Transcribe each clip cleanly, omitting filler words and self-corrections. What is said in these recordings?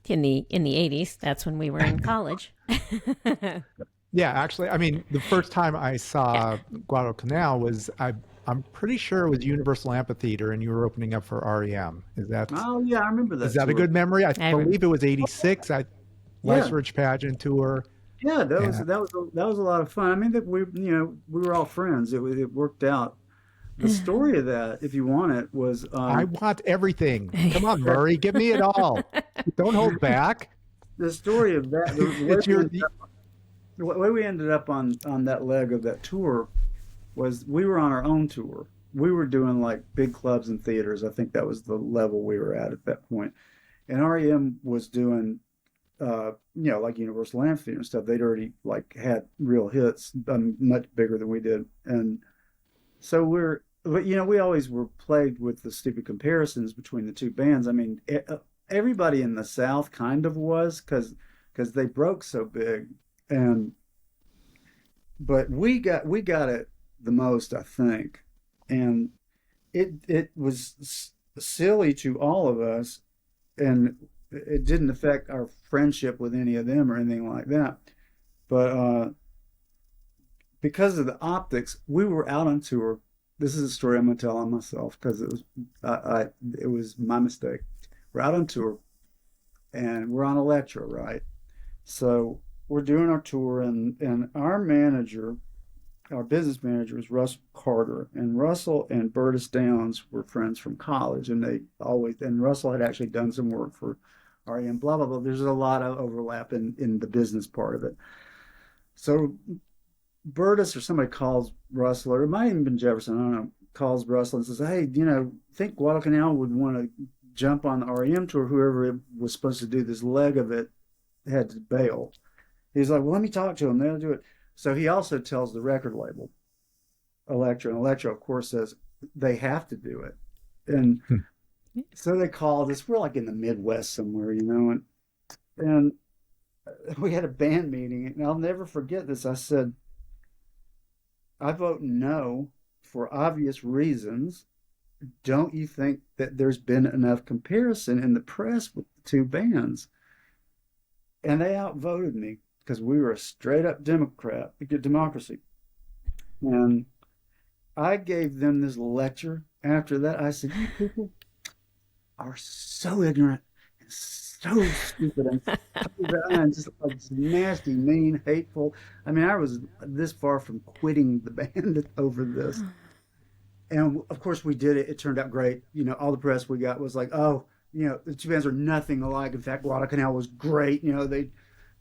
in the 80s. That's when we were in college. Yeah, actually, I mean, the first time I Yeah. saw Guadalcanal was I'm pretty sure it was Universal Amphitheater, and you were opening up for REM. Oh yeah, I remember Is that that a tour. good memory? I I believe it was '86. Yeah, Life's Pageant tour. yeah, And that was a lot of fun. I mean, that we were all friends. It worked out. The story of that, if you want it, was I want everything. Come on, Murray, give me it all. Don't hold back. the story of that. It's your The way we ended up on that leg of that tour was we were on our own tour. We were doing like big clubs and theaters. I think that was the level we were at that point. And REM was doing, like Universal Amphitheater and stuff. They'd already like had real hits, done much bigger than we did. And so but we always were plagued with the stupid comparisons between the two bands. I mean, everybody in the South kind of was because they broke so big, and but we got it the most, I think, and it was silly to all of us, and it didn't affect our friendship with any of them or anything like that. But because of the optics, we were out on tour. This is a story I'm gonna tell on myself because it was my mistake. We're out on tour, and we're on Electra, right? So we're doing our tour, and our manager, our business manager, is Russell Carter, and Russell and Burtis Downs were friends from college, and Russell had actually done some work for REM, blah blah blah. There's a lot of overlap in the business part of it. So Burtis or somebody calls Russell, or it might have even been Jefferson, I don't know, calls Russell and says, "Hey, think Guadalcanal would want to jump on the REM tour. Whoever it was supposed to do this leg of it had to bail." He's like, "Well, let me talk to them. They'll do it." So he also tells the record label, Elektra, and Elektra, of course, says they have to do it. And so they called us. We're like in the Midwest somewhere, and we had a band meeting, and I'll never forget this. I said, "I vote no for obvious reasons. Don't you think that there's been enough comparison in the press with the two bands?" And they outvoted me because we were a straight up democracy. And I gave them this lecture after that. I said, "You people are so ignorant and so stupid and just like nasty, mean, hateful." I mean, I was this far from quitting the band over this. And of course, we did it. It turned out great. All the press we got was like, "Oh, the two bands are nothing alike. In fact, Guadalcanal was great. They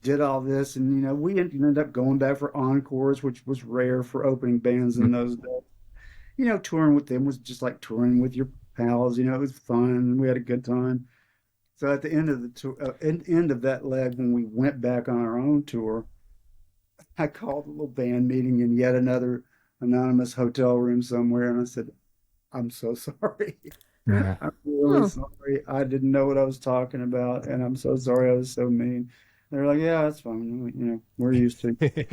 did all this." And, we ended up going back for encores, which was rare for opening bands in those days. Touring with them was just like touring with your pals. It was fun. We had a good time. So at the end of the tour, end of that leg, when we went back on our own tour, I called a little band meeting in yet another anonymous hotel room somewhere, and I said, "I'm so sorry. yeah. I'm really sorry. I didn't know what I was talking about, and I'm so sorry I was so mean." They're like, "Yeah, that's fine. We're used to it."